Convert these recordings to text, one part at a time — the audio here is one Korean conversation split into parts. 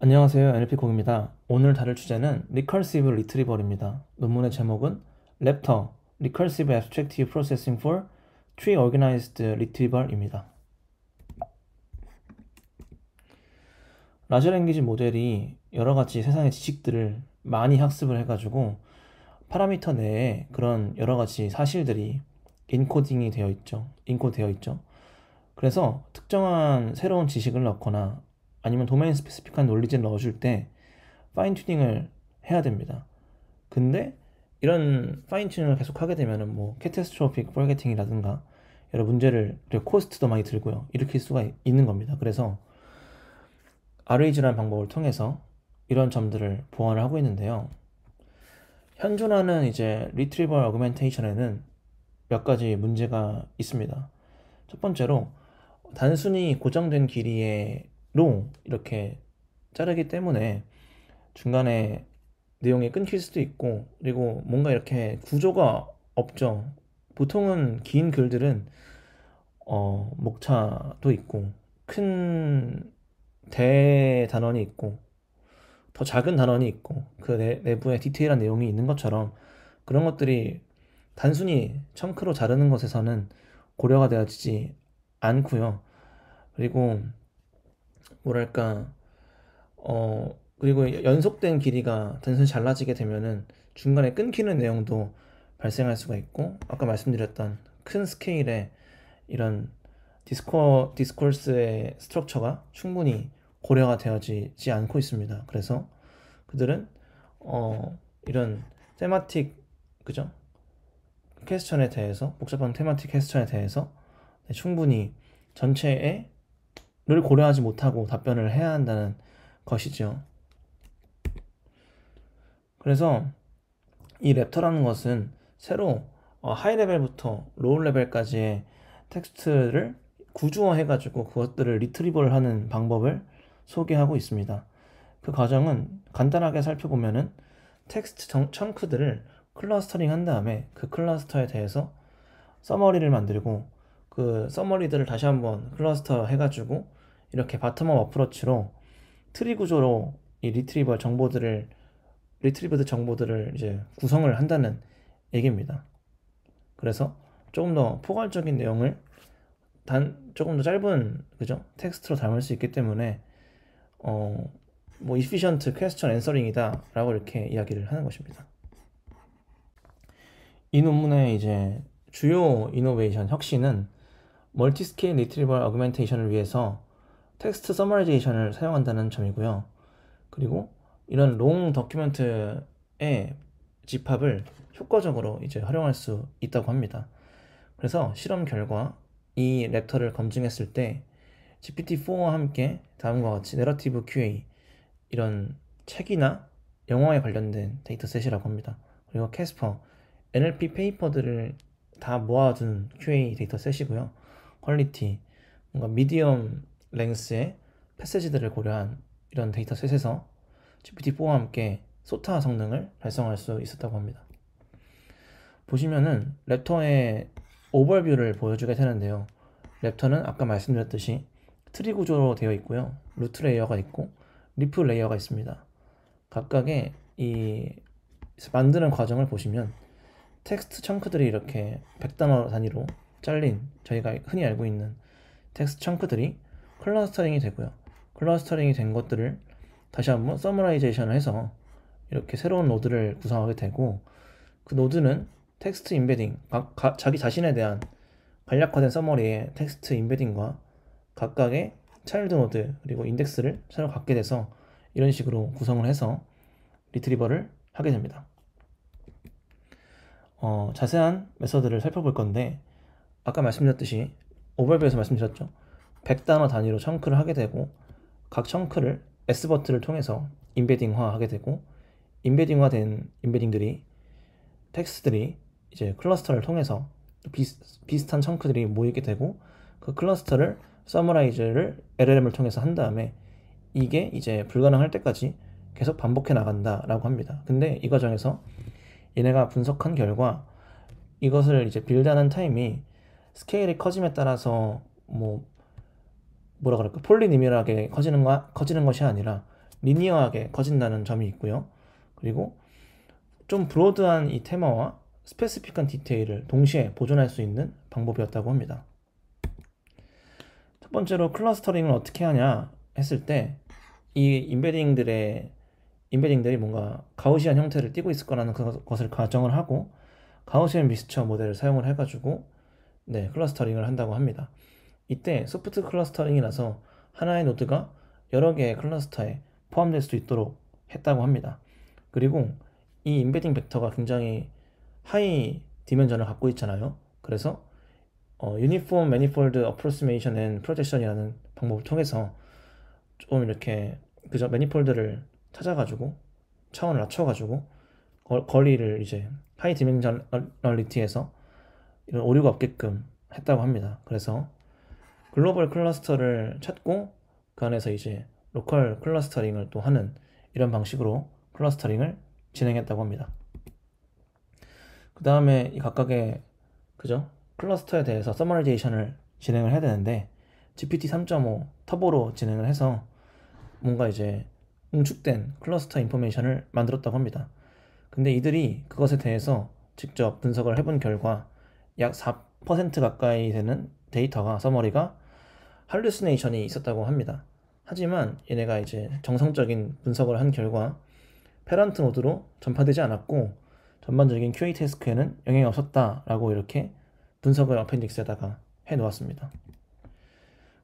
안녕하세요. NLP공입니다. 오늘 다룰 주제는 Recursive Retrieval입니다. 논문의 제목은 Raptor, Recursive Abstractive Processing for Tree Organized Retrieval입니다. 라지 랭귀지 모델이 여러 가지 세상의 지식들을 많이 학습을 해가지고 파라미터 내에 그런 여러 가지 사실들이 인코딩이 되어 있죠. 인코되어 있죠. 그래서 특정한 새로운 지식을 넣거나 아니면 도메인 스페시픽한 논리지를 넣어줄 때 파인 튜닝을 해야 됩니다. 근데 이런 파인 튜닝을 계속 하게 되면은 뭐 캐타스트로픽 포게팅이라든가 여러 문제를, 그리고 코스트도 많이 들고요, 일으킬 수가 있는 겁니다. 그래서 RAG라는 방법을 통해서 이런 점들을 보완을 하고 있는데요. 현존하는 이제 리트리버 어그멘테이션에는 몇 가지 문제가 있습니다. 첫 번째로 단순히 고정된 길이로 이렇게 자르기 때문에 중간에 내용이 끊길 수도 있고, 그리고 뭔가 이렇게 구조가 없죠. 보통은 긴 글들은 목차도 있고 큰 대단원이 있고 더 작은 단원이 있고 그 내부에 디테일한 내용이 있는 것처럼 그런 것들이 단순히 청크로 자르는 것에서는 고려가 되어지지 않고요. 그리고 뭐랄까, 그리고 연속된 길이가 단순히 잘라지게 되면은 중간에 끊기는 내용도 발생할 수가 있고, 아까 말씀드렸던 큰 스케일의 이런 디스코스의 스트럭처가 충분히 고려가 되어지지 않고 있습니다. 그래서 그들은 이런 테마틱, 그죠? 퀘스천에 대해서, 복잡한 테마틱 퀘스천에 대해서 충분히 전체를 고려하지 못하고 답변을 해야 한다는 것이죠. 그래서 이 랩터라는 것은 새로 하이 레벨부터 로우 레벨까지의 텍스트를 구조화해가지고 그것들을 리트리버를 하는 방법을 소개하고 있습니다. 그 과정은 간단하게 살펴보면은 텍스트 청크들을 클러스터링 한 다음에 그 클러스터에 대해서 서머리를 만들고, 그 서머리들을 다시 한번 클러스터 해가지고 이렇게 바텀업 어프로치로 트리 구조로 이 리트리버드 정보들을 이제 구성을 한다는 얘기입니다. 그래서 조금 더 포괄적인 내용을 조금 더 짧은, 그죠, 텍스트로 담을 수 있기 때문에 뭐 efficient question answering이다 라고 이렇게 이야기를 하는 것입니다. 이 논문의 이제 주요 이노베이션 혁신은 멀티스케일 리트리버 어그멘테이션을 위해서 텍스트 서머라이제이션을 사용한다는 점이고요. 그리고 이런 롱 더큐멘트의 집합을 효과적으로 이제 활용할 수 있다고 합니다. 그래서 실험 결과 이 랩터를 검증했을 때 GPT-4와 함께 다음과 같이 내러티브 QA, 이런 책이나 영화에 관련된 데이터셋이라고 합니다. 그리고 캐스퍼, NLP 페이퍼들을 다 모아둔 QA 데이터셋이고요. 퀄리티, 뭔가 미디엄 랭스의 패세지들을 고려한 이런 데이터셋에서 GPT-4와 함께 소타 성능을 달성할 수 있었다고 합니다. 보시면은 랩터의 오버뷰를 보여주게 되는데요. 랩터는 아까 말씀드렸듯이 트리 구조로 되어 있고요. 루트 레이어가 있고 리프 레이어가 있습니다. 각각의 이 만드는 과정을 보시면 텍스트 청크들이 이렇게 100단어 단위로 잘린, 저희가 흔히 알고 있는 텍스트 청크들이 클러스터링이 되고요. 클러스터링이 된 것들을 다시 한번 서머라이제이션을 해서 이렇게 새로운 노드를 구성하게 되고, 그 노드는 텍스트 인베딩, 자기 자신에 대한 간략화된 서머리의 텍스트 인베딩과 각각의 차일드 노드 그리고 인덱스를 새로 갖게 돼서 이런 식으로 구성을 해서 리트리버를 하게 됩니다. 자세한 메서드를 살펴볼 건데, 아까 말씀드렸듯이 오버뷰에서 말씀드렸죠. 100단어 단위로 청크를 하게 되고 각 청크를 S버튼을 통해서 인베딩화 하게 되고, 인베딩화된 인베딩들이, 텍스트들이 이제 클러스터를 통해서 비슷한 청크들이 모이게 되고, 그 클러스터를 서머라이즈를 LLM을 통해서 한 다음에 이게 이제 불가능할 때까지 계속 반복해 나간다라고 합니다. 근데 이 과정에서 얘네가 분석한 결과 이것을 이제 빌드하는 타임이 스케일이 커짐에 따라서 뭐라 그럴까, 폴리니미럴하게 커지는 것이 아니라 리니어하게 커진다는 점이 있고요. 그리고 좀 브로드한 이 테마와 스페시픽한 디테일을 동시에 보존할 수 있는 방법이었다고 합니다. 첫 번째로 클러스터링을 어떻게 하냐 했을 때 이 임베딩들이 뭔가 가우시안 형태를 띠고 있을 거라는 것을 가정을 하고 가우시안 믹스처 모델을 사용을 해가지고 클러스터링을 한다고 합니다. 이때 소프트 클러스터링이라서 하나의 노드가 여러 개의 클러스터에 포함될 수 있도록 했다고 합니다. 그리고 이 임베딩 벡터가 굉장히 하이 디멘전을 갖고 있잖아요. 그래서 유니폼 매니폴드 어프로시메이션 앤 프로젝션이라는 방법을 통해서 좀 이렇게 그저 매니폴드를 찾아가지고 차원을 낮춰가지고 거리를 이제 하이 디멘셔널리티에서 이런 오류가 없게끔 했다고 합니다. 그래서 글로벌 클러스터를 찾고 그 안에서 이제 로컬 클러스터링을 또 하는 이런 방식으로 클러스터링을 진행했다고 합니다. 그 다음에 이 각각의 그죠? 클러스터에 대해서 서머라이제이션을 진행을 해야 되는데 GPT 3.5 터보로 진행을 해서 뭔가 이제 응축된 클러스터 인포메이션을 만들었다고 합니다. 근데 이들이 그것에 대해서 직접 분석을 해본 결과 약 4% 가까이 되는 데이터가 서머리가 할루시네이션이 있었다고 합니다. 하지만 얘네가 이제 정성적인 분석을 한 결과 페런트 노드로 전파되지 않았고 전반적인 QA 태스크에는 영향이 없었다라고 이렇게 분석을 어펜딕스에다가 해 놓았습니다.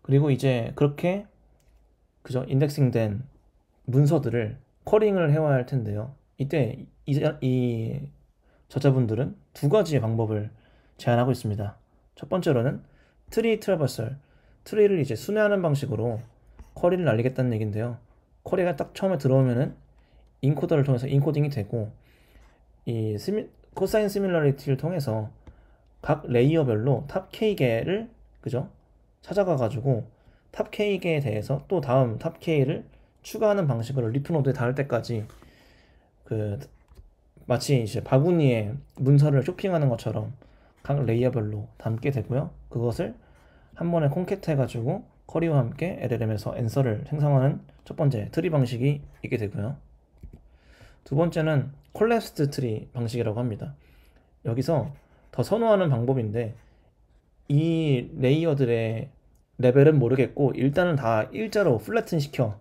그리고 이제 그렇게 그저 인덱싱된 문서들을 쿼링을 해와야 할 텐데요. 이때 이 저자분들은 두 가지의 방법을 제안하고 있습니다. 첫 번째로는 트리 트래버설, 트리를 이제 순회하는 방식으로 쿼리를 날리겠다는 얘긴데요. 쿼리가 딱 처음에 들어오면은 인코더를 통해서 인코딩이 되고 이 코사인 시밀러리티를 통해서 각 레이어별로 탑 K개를 그죠? 찾아가 가지고 탑 K개에 대해서 또 다음 탑 K를 추가하는 방식으로 리프 노드에 닿을 때까지 그 마치 이제 바구니에 문서를 쇼핑하는 것처럼 각 레이어별로 담게 되고요. 그것을 한 번에 콘캣 해가지고 쿼리와 함께 LLM에서 앤서를 생성하는 첫 번째 트리 방식이 있게 되고요. 두 번째는 콜랩스드 트리 방식이라고 합니다. 여기서 더 선호하는 방법인데 이 레이어들의 레벨은 모르겠고 일단은 다 일자로 플래튼 시켜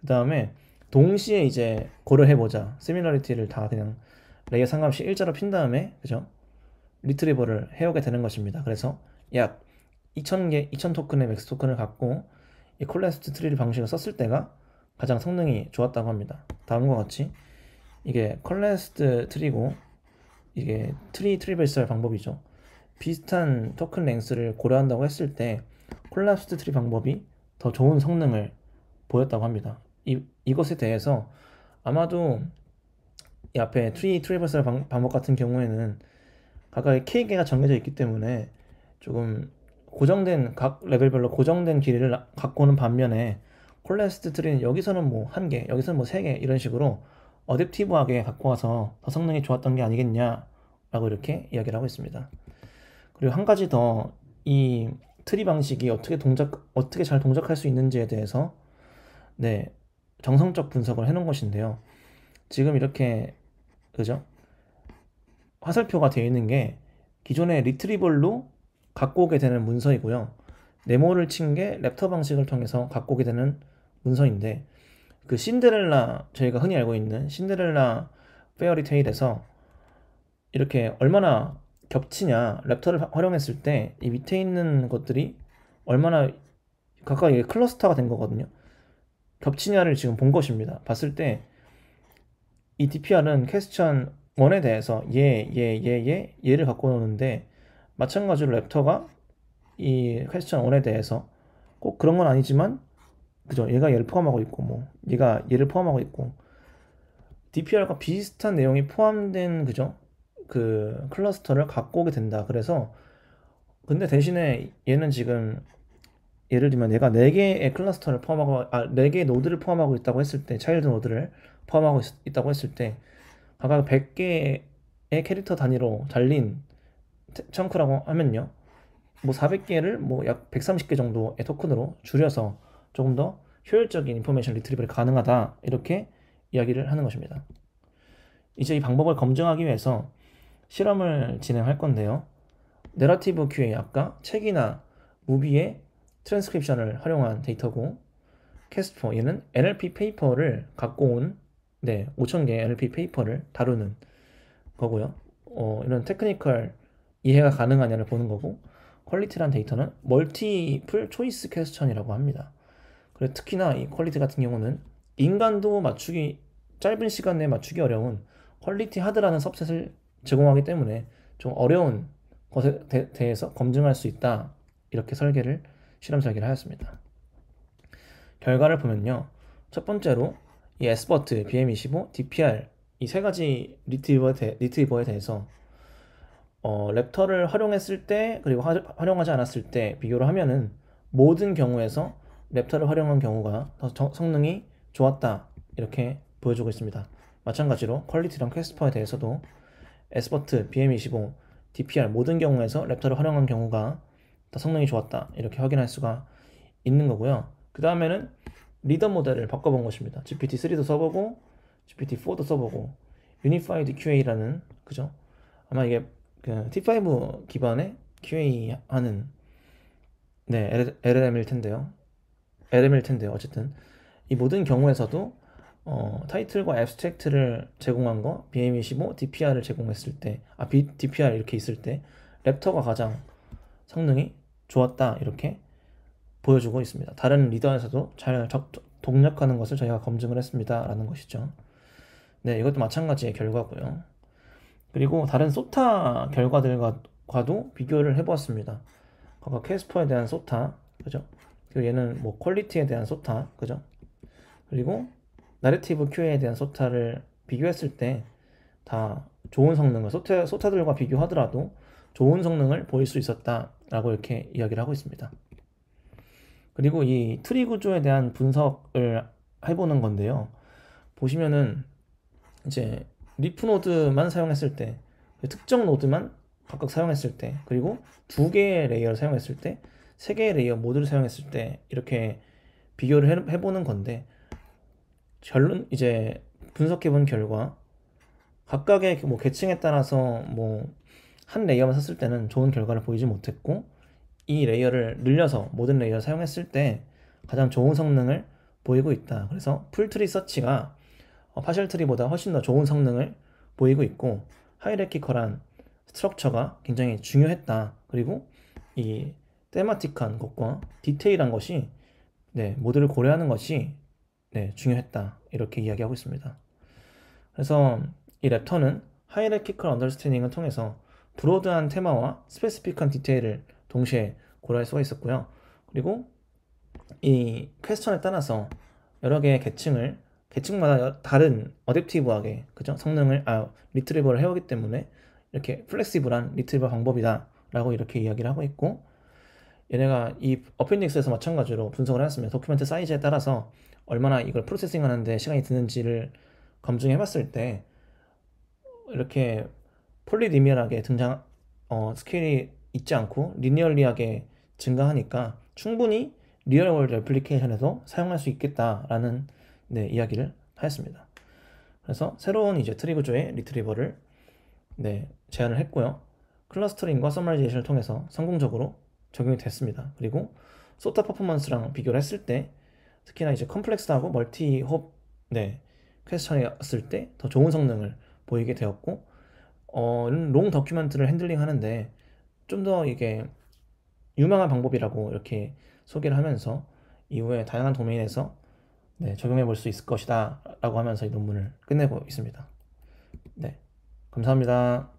그 다음에 동시에 이제 고려해보자. 시밀러리티를 다 그냥 레이어 상관없이 일자로 핀 다음에 그죠? 리트리버를 해오게 되는 것입니다. 그래서 약 2000개, 2000 토큰의 맥스 토큰을 갖고 이 콜랩스드 트리 방식을 썼을 때가 가장 성능이 좋았다고 합니다. 다음과 같이 이게 콜랩스드 트리고 이게 트리버설 방법이죠. 비슷한 토큰 랭스를 고려한다고 했을 때 콜랩스드 트리 방법이 더 좋은 성능을 보였다고 합니다. 이것에 대해서 아마도 이 앞에 트리버설 방법 같은 경우에는 각각의 K개가 정해져 있기 때문에 조금 고정된 각 레벨별로 고정된 길이를 갖고 오는 반면에 콜랩스드 트리는 여기서는 뭐 1개, 여기서는 뭐 3개 이런 식으로 어댑티브하게 갖고 와서 더 성능이 좋았던 게 아니겠냐라고 이렇게 이야기를 하고 있습니다. 그리고 한 가지 더 이 트리 방식이 어떻게 잘 동작할 수 있는지에 대해서 정성적 분석을 해놓은 것인데요. 지금 이렇게 그죠? 화살표가 되어 있는 게 기존의 리트리벌로 갖고 오게 되는 문서이고요. 네모를 친 게 랩터 방식을 통해서 갖고 오게 되는 문서인데 그 신데렐라 저희가 흔히 알고 있는 신데렐라 페어리테일에서 이렇게 얼마나 겹치냐 랩터를 활용했을 때 이 밑에 있는 것들이 얼마나 각각 이게 클러스터가 된 거거든요. 겹치냐를 지금 본 것입니다. 봤을 때 이 DPR은 퀘스천 1에 대해서 얘를 갖고 오는데 마찬가지로 랩터가 이 퀘스천 1에 대해서 꼭 그런 건 아니지만 그죠? 얘가 얘를 포함하고 있고 뭐 얘가 얘를 포함하고 있고 DPR과 비슷한 내용이 포함된 그죠? 그 클러스터를 갖고 오게 된다. 그래서 근데 대신에 얘는 지금 예를 들면 얘가 4개의 클러스터를 포함하고 4개의 노드를 포함하고 있다고 했을 때 차일드 노드를 포함하고 있다고 했을 때 각각 100개의 캐릭터 단위로 잘린 청크라고 하면요. 뭐 400개를 뭐 약 130개 정도의 토큰으로 줄여서 조금 더 효율적인 인포메이션 리트리버가 가능하다 이렇게 이야기를 하는 것입니다. 이제 이 방법을 검증하기 위해서 실험을 진행할 건데요. 내러티브 QA 아까 책이나 무비의 트랜스크립션을 활용한 데이터고, 캐스퍼 얘는 NLP 페이퍼를 갖고 온 5,000개 NLP 페이퍼를 다루는 거고요. 이런 테크니컬 이해가 가능하냐를 보는 거고, 퀄리티란 데이터는 멀티플 초이스 퀘스천이라고 합니다. 그래서 특히나 이 퀄리티 같은 경우는 인간도 맞추기 짧은 시간 내에 맞추기 어려운 퀄리티 하드라는 섭셋을 제공하기 때문에 좀 어려운 것에 대해서 검증할 수 있다 이렇게 실험 설계를 하였습니다. 결과를 보면요, 첫 번째로 이 S버트, BM25, DPR 이 세 가지 리트리버에 대해서 랩터를 활용했을 때 그리고 활용하지 않았을 때 비교를 하면은 모든 경우에서 랩터를 활용한 경우가 더 성능이 좋았다 이렇게 보여주고 있습니다. 마찬가지로 퀄리티랑 캐스퍼에 대해서도 S버트, BM25, DPR 모든 경우에서 랩터를 활용한 경우가 더 성능이 좋았다 이렇게 확인할 수가 있는 거고요. 그 다음에는 리더 모델을 바꿔본 것입니다. GPT-3도 써보고 GPT-4도 써보고 Unified QA라는 그죠? 아마 이게 그 T5 기반의 QA 하는 LLM일 텐데요. 어쨌든 이 모든 경우에서도 타이틀과 애브스트랙트를 제공한 거 BM25, DPR을 제공했을 때 DPR 이렇게 있을 때 랩터가 가장 성능이 좋았다 이렇게 보여주고 있습니다. 다른 리더에서도 잘 동력하는 것을 저희가 검증을 했습니다 라는 것이죠. 네, 이것도 마찬가지의 결과고요. 그리고 다른 소타 결과들과도 비교를 해보았습니다. 아까 캐스퍼에 대한 소타, 그죠? 그리고 얘는 뭐 퀄리티에 대한 소타, 그죠? 그리고 나레티브 QA에 대한 소타를 비교했을 때 다 좋은 성능을 소타들과 비교하더라도 좋은 성능을 보일 수 있었다라고 이렇게 이야기를 하고 있습니다. 그리고 이 트리 구조에 대한 분석을 해보는 건데요. 보시면은 이제 리프 노드만 사용했을 때, 특정 노드만 각각 사용했을 때, 그리고 두 개의 레이어를 사용했을 때, 세 개의 레이어 모두를 사용했을 때 이렇게 비교를 해보는 건데, 결론 이제 분석해본 결과 각각의 뭐 계층에 따라서 뭐 한 레이어만 썼을 때는 좋은 결과를 보이지 못했고, 이 레이어를 늘려서 모든 레이어를 사용했을 때 가장 좋은 성능을 보이고 있다. 그래서 풀트리 서치가 파셜 트리보다 훨씬 더 좋은 성능을 보이고 있고, 하이라키컬한 스트럭처가 굉장히 중요했다. 그리고 이 테마틱한 것과 디테일한 것이 모두를 고려하는 것이 중요했다. 이렇게 이야기하고 있습니다. 그래서 이 랩터는 하이라키컬 언더스탠딩을 통해서 브로드한 테마와 스페시픽한 디테일을 동시에 고려할 수가 있었고요. 그리고 이 퀘스천에 따라서 여러 개의 계층마다 다른 어댑티브하게 그죠? 리트리버를 해오기 때문에 이렇게 플렉시블한 리트리버 방법이다 라고 이렇게 이야기를 하고 있고, 얘네가 이 어펜딕스에서 마찬가지로 분석을 했습니다. 도큐멘트 사이즈에 따라서 얼마나 이걸 프로세싱 하는데 시간이 드는지를 검증해 봤을 때 이렇게 폴리리니얼하게 스케일이 있지 않고 리니얼리하게 증가하니까 충분히 리얼월드 애플리케이션에서 사용할 수 있겠다라는 이야기를 하였습니다. 그래서 새로운 이제 트리 구조의 리트리버를 제안을 했고요. 클러스터링과 서머라이제이션을 통해서 성공적으로 적용이 됐습니다. 그리고 소타 퍼포먼스랑 비교를 했을 때 특히나 이제 컴플렉스하고 멀티 홉 퀘스천이었을 때 더 좋은 성능을 보이게 되었고, 롱 도큐멘트를 핸들링 하는데 좀 더 이게 유망한 방법이라고 이렇게 소개를 하면서 이후에 다양한 도메인에서 적용해 볼 수 있을 것이다 라고 하면서 이 논문을 끝내고 있습니다. 감사합니다.